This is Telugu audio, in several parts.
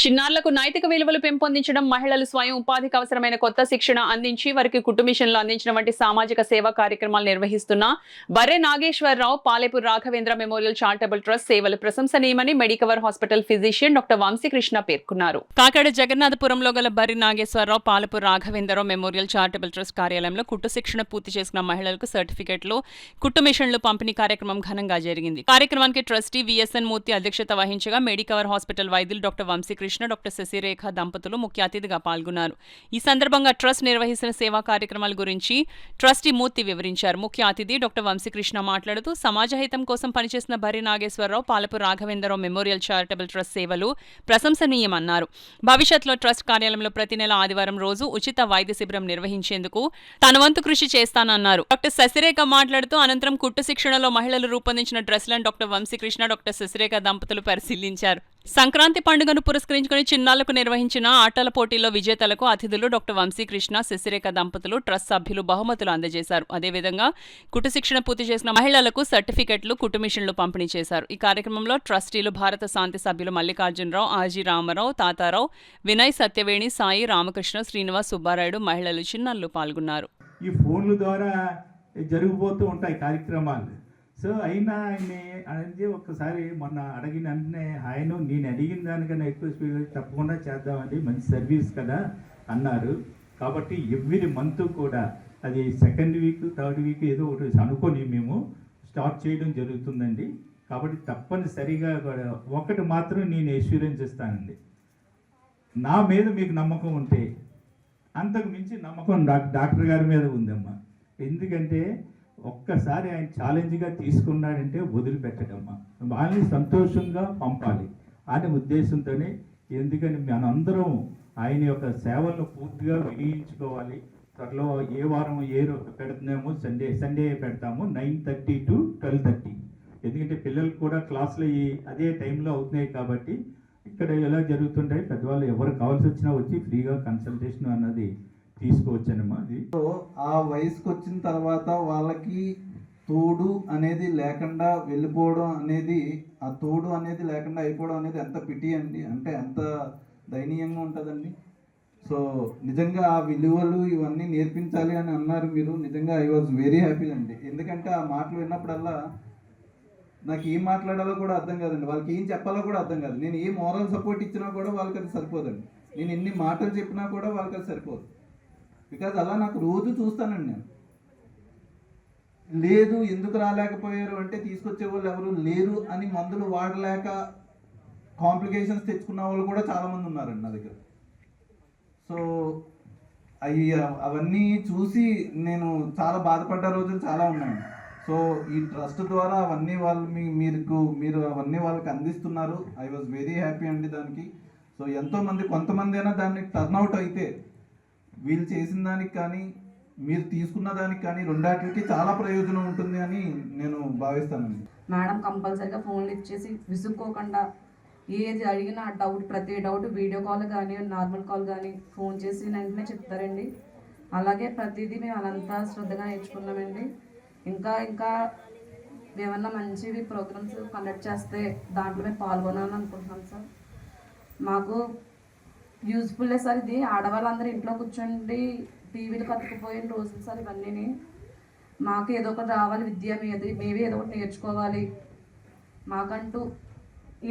చిన్నారులకు నైతిక విలువలు పెంపొందించడం, మహిళలు స్వయం ఉపాధికి అవసరమైన కొత్త శిక్షణ అందించి వారికి కుటుంబిషన్లు అందించడం వంటి సామాజిక సేవా కార్యక్రమాలు నిర్వహిస్తున్న Barre Nageswara Rao Palepu Raghavendra memorial charitable trust సేవలు ప్రశంసనీయమని Medicover hospital physician doctor Vamsi Krishna పేర్కొన్నారు. కాకినాడ జగన్నాథపురంలో గల Barre Nageswara Rao Palepu Raghavendra Rao memorial charitable trust కార్యాలయంలో కుట్టు శిక్షణ పూర్తి చేసిన మహిళలకు సర్టిఫికెట్లు, కుట్టు మిషన్లు పంపిణీ కార్యక్రమం ఘనంగా జరిగింది. కార్యక్రమానికి ట్రస్టీ విఎస్ఎన్ మూర్తి అధ్యక్షత వహించగా మెడికవర్ హాస్పిటల్ వైద్యులు డాక్టర్ వంశీకృష్ణ, డాక్టర్ శశిరేఖ దంపతులు ముఖ్య అతిథిగా పాల్గొన్నారు. ఈ సందర్భంగా ట్రస్ట్ నిర్వహిస్తున్న సేవా కార్యక్రమాల గురించి ట్రస్టీ మూర్తి వివరించారు. ముఖ్య అతిథి డాక్టర్ వంశీకృష్ణ మాట్లాడుతూ సమాజ హితం కోసం పనిచేసిన Barre Nageswara Rao Palepu Raghavendra Rao memorial charitable trust సేవలు ప్రశంసనీయమన్నారు. భవిష్యత్తులో ట్రస్ట్ కార్యాలయంలో ప్రతి నెల ఆదివారం రోజు ఉచిత వైద్య శిబిరం నిర్వహించేందుకు తన వంతు కృషి చేస్తానన్నారు. డాక్టర్ శశిరేఖ మాట్లాడుతూ అనంతరం కుట్టు శిక్షణలో మహిళలు రూపొందించిన డ్రెస్లను డాక్టర్ వంశీకృష్ణ, డాక్టర్ శశిరేఖ దంపతులు పరిశీలించారు. సంక్రాంతి పండుగను పురస్కరించుకుని చిన్నారులకు నిర్వహించిన ఆటల పోటీల్లో విజేతలకు అతిథులు డాక్టర్ వంశీకృష్ణ, శశిరేఖ దంపతులు, ట్రస్ట్ సభ్యులు బహుమతులు అందజేశారు. అదేవిధంగా కుట్టు శిక్షణ పూర్తి చేసిన మహిళలకు సర్టిఫికెట్లు, కుట్టు మిషన్లు పంపిణీ చేశారు. ఈ కార్యక్రమంలో ట్రస్టీలు భారత శాంతి సభ్యులు మల్లికార్జునరావు, ఆజీ రామారావు, తాతారావు, వినయ్, సత్యవేణి, సాయి, రామకృష్ణ, శ్రీనివాస్, సుబ్బారాయుడు, మహిళలు, చిన్నారులు పాల్గొన్నారు. ఈ ఫోన్ల ద్వారా జరిగిపోతూ ఉంటాయి కార్యక్రమాలు. సో అయినా ఆయన్ని అనేది ఒక్కసారి మొన్న అడిగిన వెంటనే ఆయన నేను అడిగిన దానికన్నా ఎక్కువ స్పీడ్ తప్పకుండా చేద్దామండి, మంచి సర్వీస్ కదా అన్నారు. కాబట్టి ఎవ్రీ మంత్ కూడా అది సెకండ్ వీక్, థర్డ్ వీక్ ఏదో ఒకటి అనుకొని మేము స్టార్ట్ చేయడం జరుగుతుందండి. కాబట్టి తప్పనిసరిగా ఒకటి మాత్రం నేను ఎష్యూరెన్స్ ఇస్తానండి, నా మీద మీకు నమ్మకం ఉంటే అంతకు మించి నమ్మకం డాక్టర్ గారి మీద ఉందమ్మా. ఎందుకంటే ఒక్కసారి ఆయన ఛాలెంజ్గా తీసుకున్నాడంటే వదిలిపెట్టడమ్మా, వాళ్ళని సంతోషంగా పంపాలి అనే ఉద్దేశంతోనే. ఎందుకని మనందరం ఆయన యొక్క సేవలను పూర్తిగా వినియోగించుకోవాలి. త్వరలో ఏ వారం ఏ పెడుతున్నామో సండే పెడతాము 9:30 to 12:30. ఎందుకంటే పిల్లలకు కూడా క్లాసులు అదే టైంలో అవుతున్నాయి. కాబట్టి ఇక్కడ ఎలా జరుగుతుంటాయి, పెద్దవాళ్ళు ఎవరు కావాల్సి వచ్చినా వచ్చి ఫ్రీగా కన్సల్టేషన్ అన్నది తీసుకోవచ్చానమ్మా. అది ఆ వయసుకు వచ్చిన తర్వాత వాళ్ళకి తోడు అనేది లేకుండా వెళ్ళిపోవడం అనేది, ఆ తోడు అనేది లేకుండా అయిపోవడం అనేది ఎంత పిటి అండి, అంటే ఎంత దయనీయంగా ఉంటుందండి. సో నిజంగా ఆ విలువలు ఇవన్నీ నేర్పించాలి అని అన్నారు మీరు. నిజంగా ఐ వాజ్ వెరీ హ్యాపీ అండి. ఎందుకంటే ఆ మాటలు విన్నప్పుడల్లా నాకు ఏం మాట్లాడాలో కూడా అర్థం కాదండి, వాళ్ళకి ఏం చెప్పాలో కూడా అర్థం కాదు. నేను ఏ మోరల్ సపోర్ట్ ఇచ్చినా కూడా వాళ్ళకి అది సరిపోదండి. నేను ఎన్ని మాటలు చెప్పినా కూడా వాళ్ళకి అది సరిపోదు. బికాజ్ అలా నాకు రోజు చూస్తానండి నేను. లేదు ఎందుకు రాలేకపోయారు అంటే తీసుకొచ్చే వాళ్ళు ఎవరు లేరు అని మందులు వాడలేక కాంప్లికేషన్స్ తెచ్చుకున్న వాళ్ళు కూడా చాలామంది ఉన్నారండి నా దగ్గర. సో అవన్నీ చూసి నేను చాలా బాధపడ్డ రోజులు చాలా ఉన్నాయండి. సో ఈ ట్రస్ట్ ద్వారా అవన్నీ వాళ్ళు మీరు అవన్నీ వాళ్ళకి అందిస్తున్నారు. ఐ వాజ్ వెరీ హ్యాపీ అండి దానికి. సో ఎంతోమంది, కొంతమంది అయినా దాన్ని టర్న్అవుట్ అయితే వీళ్ళు చేసిన దానికి కానీ మీరు తీసుకున్న దానికి కానీ రెండాటికి చాలా ప్రయోజనం ఉంటుంది అని నేను భావిస్తానండి. మేడం కంపల్సరీగా ఫోన్లు ఇచ్చేసి విసుక్కోకుండా ఏది అడిగినా ప్రతి డౌట్ వీడియో కాల్ కానీ నార్మల్ కాల్ కానీ ఫోన్ చేసి వెంటనే చెప్తారండి. అలాగే ప్రతిదీ మేము అదంతా శ్రద్ధగా నేర్చుకున్నామండి. ఇంకా ఏమన్నా మంచివి ప్రోగ్రామ్స్ కండక్ట్ చేస్తే దాంట్లో మేము పాల్గొనాలని అనుకుంటున్నాం సార్. మాకు యూజ్ఫుల్లే సార్ ఇది. ఆడవాళ్ళందరూ ఇంట్లో కూర్చోండి టీవీలు కత్తుకుపోయిన రోజులు సార్ ఇవన్నీ. మాకు ఏదో ఒకటి రావాలి, విద్య మేబీ ఏదో ఒకటి నేర్చుకోవాలి. మాకంటూ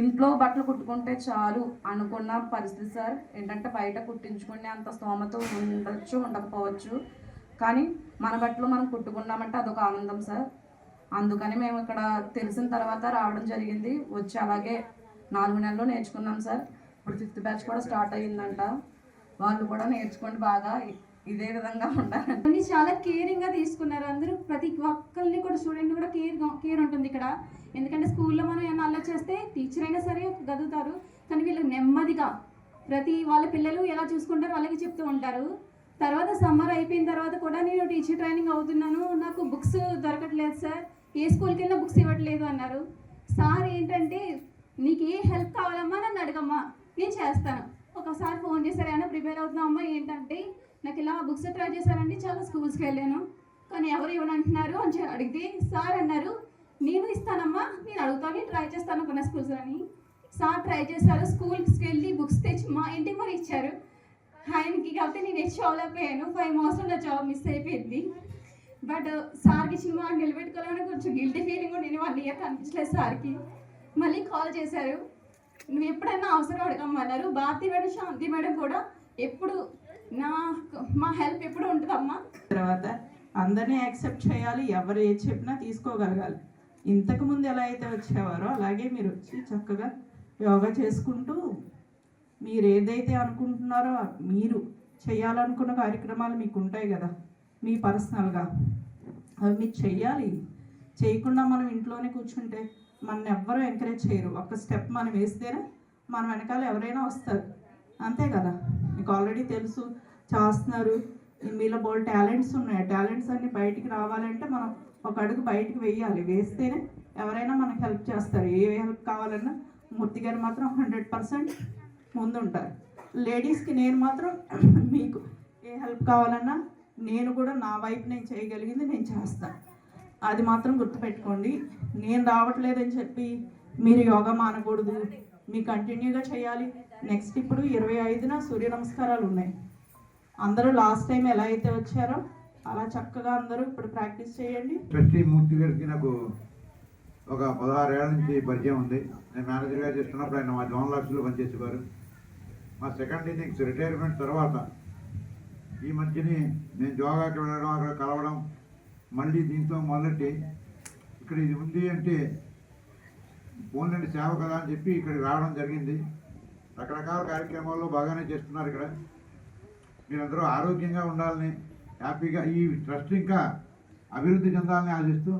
ఇంట్లో బట్టలు కుట్టుకుంటే చాలు అనుకున్న పరిస్థితి సార్. ఏంటంటే బయట కుట్టించుకునే అంత స్తోమత ఉండొచ్చు, ఉండకపోవచ్చు, కానీ మన బట్టలు మనం కుట్టుకున్నామంటే అదొక ఆనందం సార్. అందుకని మేము ఇక్కడ తెలిసిన తర్వాత రావడం జరిగింది. వచ్చి అలాగే 4 నెలలు నేర్చుకున్నాం సార్. ఇప్పుడు 5th బ్యాచ్ కూడా స్టార్ట్ అయ్యిందంట. వాళ్ళు కూడా నేర్చుకోండి, బాగా ఇదే విధంగా ఉండాలి. చాలా కేరింగ్గా తీసుకున్నారు అందరూ. ప్రతి ఒక్కరిని కూడా స్టూడెంట్ కూడా కేర్ ఉంటుంది ఇక్కడ. ఎందుకంటే స్కూల్లో మనం ఏమైనా అల్లరి చేస్తే టీచర్ అయినా సరే గదువుతారు, కానీ వీళ్ళకి నెమ్మదిగా ప్రతి వాళ్ళ పిల్లలు ఎలా చూసుకుంటారో వాళ్ళకి చెప్తూ ఉంటారు. తర్వాత సమ్మర్ అయిపోయిన తర్వాత కూడా నేను టీచర్ ట్రైనింగ్ అవుతున్నాను, నాకు బుక్స్ దొరకట్లేదు సార్, ఏ స్కూల్కి వెళ్ళినా బుక్స్ ఇవ్వట్లేదు అన్నారు. సార్ ఏంటంటే నీకు ఏ హెల్ప్ కావాలమ్మా నన్ను అడగమ్మా, నేను చేస్తాను. ఒకసారి ఫోన్ చేశారు, ఏమైనా ప్రిపేర్ అవుతున్నామమ్మా ఏంటంటే నాకు ఇలా బుక్స్ ట్రై చేశారండి, చాలా స్కూల్స్కి వెళ్ళాను కానీ ఎవరు ఇవ్వనంటున్నారు అని అడిగితే సార్ అన్నారు నేను ఇస్తానమ్మా, నేను అడుగుతాను, ట్రై చేస్తాను కొన్ని స్కూల్స్ అని. సార్ ట్రై చేశారు, స్కూల్స్కి వెళ్ళి బుక్స్ తెచ్చి మా ఇంటికి మరి ఇచ్చారు. ఆయనకి కాబట్టి నేను ఎక్స్ అవ్వలేకపోయాను. 5 మంత్స్లో నా జాబ్ మిస్ అయిపోయింది. బట్ సార్కి ఇచ్చిన మాట నిలబెట్టుకోవాలని కొంచెం గిల్టీ ఫీలింగ్ కూడా నేను 1 ఇయర్ కనిపించలేదు సార్కి. మళ్ళీ కాల్ చేశారు, నువ్వు ఎప్పుడైనా అవసరం అడగమ్మన్నారు. భారతి మేడం, శాంతి మేడం కూడా ఎప్పుడు మా హెల్ప్ ఎప్పుడు ఉంటుందమ్మా. తర్వాత అందరినీ యాక్సెప్ట్ చేయాలి, ఎవరు ఏది చెప్పినా తీసుకోగలగాలి. ఇంతకుముందు ఎలా అయితే వచ్చేవారో అలాగే మీరు వచ్చి చక్కగా యోగా చేసుకుంటూ మీరు ఏదైతే అనుకుంటున్నారో, మీరు చేయాలనుకున్న కార్యక్రమాలు మీకు ఉంటాయి కదా మీ పర్సనల్గా, అవి మీరు చెయ్యాలి. చేయకుండా మనం ఇంట్లోనే కూర్చుంటే మన ఎవ్వరూ ఎంకరేజ్ చేయరు. ఒక స్టెప్ మనం వేస్తేనే మన వెనకాల ఎవరైనా వస్తారు, అంతే కదా. మీకు ఆల్రెడీ తెలుసు, చేస్తున్నారు, మీలో బోల్డ్ టాలెంట్స్ ఉన్నాయి. టాలెంట్స్ అన్ని బయటికి రావాలంటే మనం ఒక అడుగు బయటికి వేయాలి. వేస్తేనే ఎవరైనా మనకు హెల్ప్ చేస్తారు. ఏ హెల్ప్ కావాలన్నా మూర్తి గారు మాత్రం 100% ముందుంటారు. లేడీస్కి నేను మాత్రం మీకు ఏ హెల్ప్ కావాలన్నా నేను కూడా నా వైపు నేను చేయగలిగింది నేను చేస్తాను. అది మాత్రం గుర్తుపెట్టుకోండి. నేను రావట్లేదని చెప్పి మీరు యోగా మానకూడదు, మీ కంటిన్యూగా చేయాలి. నెక్స్ట్ ఇప్పుడు 25న సూర్య నమస్కారాలు ఉన్నాయి. అందరూ లాస్ట్ టైం ఎలా అయితే వచ్చారో అలా చక్కగా అందరూ ఇప్పుడు ప్రాక్టీస్ చేయండి. ట్రస్టీ మూర్తి గారికి నాకు ఒక 16 ఏళ్ల నుంచి పరిచయం ఉంది. నేను మేనేజర్గా చేస్తున్నప్పుడు ఆయన మా జోన్ లాక్స్లో పనిచేసేవారు. మా సెకండ్ ఇన్నింగ్స్ రిటైర్మెంట్ తర్వాత ఈ మధ్యని నేను యోగాకి వెళ్ళడం, అక్కడ కలవడం, మళ్ళీ దీంతో మొదలెట్టి ఇక్కడ ఇది ఉంది అంటే ఫోన్ నుండి సేవ కదా అని చెప్పి ఇక్కడికి రావడం జరిగింది. రకరకాల కార్యక్రమాల్లో బాగానే చేస్తున్నారు. ఇక్కడ మీరందరూ ఆరోగ్యంగా ఉండాలని, హ్యాపీగా ఈ ట్రస్ట్ ఇంకా అభివృద్ధి చెందాలని ఆశిస్తూ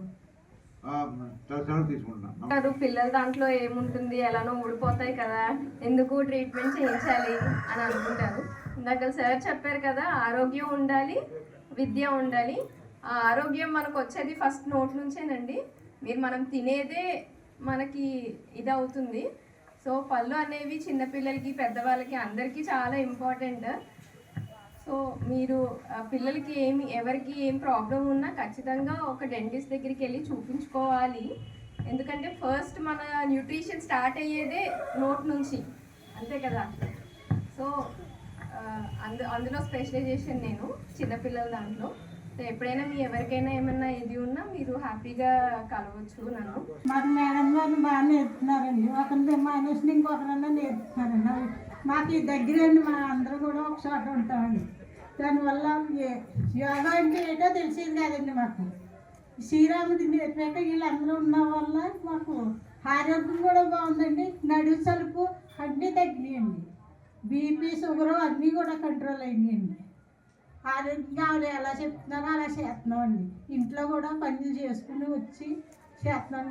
సెలవు తీసుకుంటున్నాను. పిల్లల దాంట్లో ఏముంటుంది, ఎలానో ఊడిపోతాయి కదా, ఎందుకు ట్రీట్మెంట్ చేయించాలి అని అనుకుంటారు. ఇందాక సార్ చెప్పారు కదా, ఆరోగ్యం ఉండాలి, విద్య ఉండాలి. ఆ ఆరోగ్యం మనకు వచ్చేది ఫస్ట్ నోట్ నుంచేనండి. మనం తినేదే మనకి ఇది అవుతుంది. సో పళ్ళు అనేవి చిన్నపిల్లలకి, పెద్దవాళ్ళకి, అందరికీ చాలా ఇంపార్టెంట్. సో మీరు పిల్లలకి ఎవరికి ఏం ప్రాబ్లం ఉన్నా ఖచ్చితంగా ఒక డెంటిస్ట్ దగ్గరికి వెళ్ళి చూపించుకోవాలి. ఎందుకంటే ఫస్ట్ మన న్యూట్రిషన్ స్టార్ట్ అయ్యేదే నోట్ నుంచి, అంతే కదా. సో అందులో స్పెషలైజేషన్ నేను చిన్నపిల్లల దాంట్లో. సో ఎప్పుడైనా ఎవరికైనా ఏమన్నా ఇది ఉన్నా మీరు హ్యాపీగా కలవచ్చు నన్ను. మాకు మేడం గారిని బాగా నేర్పుతున్నారండి. ఒకరిని మానేసి ఇంకొకరన్నా నేర్పుతున్నారండి. మాకు ఈ దగ్గరండి, మా అందరూ కూడా ఒక చోట ఉంటామండి. దానివల్ల యోగా అంటే ఏంటో తెలిసేది కాదండి మాకు. శ్రీరాముడి నేర్పాక వీళ్ళందరూ ఉన్న వల్ల మాకు ఆరోగ్యం కూడా బాగుందండి. నడుము సలుపు అన్నీ తగ్గినాయండి. బీపీ, షుగరు అన్నీ కూడా కంట్రోల్ అయినాయండి. ఆరోగ్యంగా ఆవిడ ఎలా చెప్తున్నారో అలా చేస్తున్నామండి. ఇంట్లో కూడా పనులు చేసుకుని వచ్చి చేస్తున్నాం.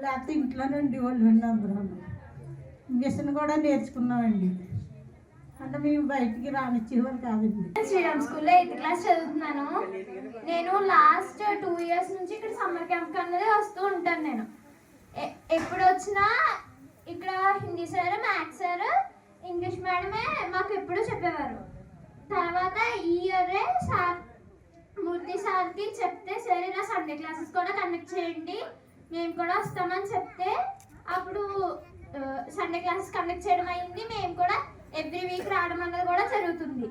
లేకపోతే ఇంట్లోనే ఉండేవాళ్ళు అండి అందరూ. మిషన్ కూడా నేర్చుకున్నామండి. అంటే మేము బయటికి రానిచ్చేవారు కాదండి. శ్రీరామ్ స్కూల్లో 8th క్లాస్ చదువుతున్నాను. నేను లాస్ట్ 2 years నుంచి ఇక్కడ సమ్మర్ క్యాంప్ అనేది వస్తూ ఉంటాను. నేను ఎప్పుడు వచ్చినా ఇక్కడ Hindi sir, maths sir, English మేడమే మాకు ఎప్పుడు చెప్పేవారు. తర్వాత ఈ ఇయరే సార్ మూర్తి సార్కి చెప్తే, సరే ఇలా సండే క్లాసెస్ కూడా కండక్ట్ చేయండి, మేము కూడా వస్తామని చెప్తే అప్పుడు సండే క్లాసెస్ కండక్ట్ చేయడం అయింది. మేము కూడా ఎవ్రీ వీక్ రావడం అన్నది కూడా జరుగుతుంది.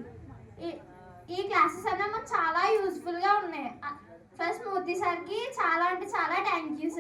ఈ క్లాసెస్ అన్న మాకు చాలా యూజ్ఫుల్గా ఉన్నాయి. ఫస్ట్ మూర్తి సార్కి చాలా అంటే చాలా థ్యాంక్ యూ సార్.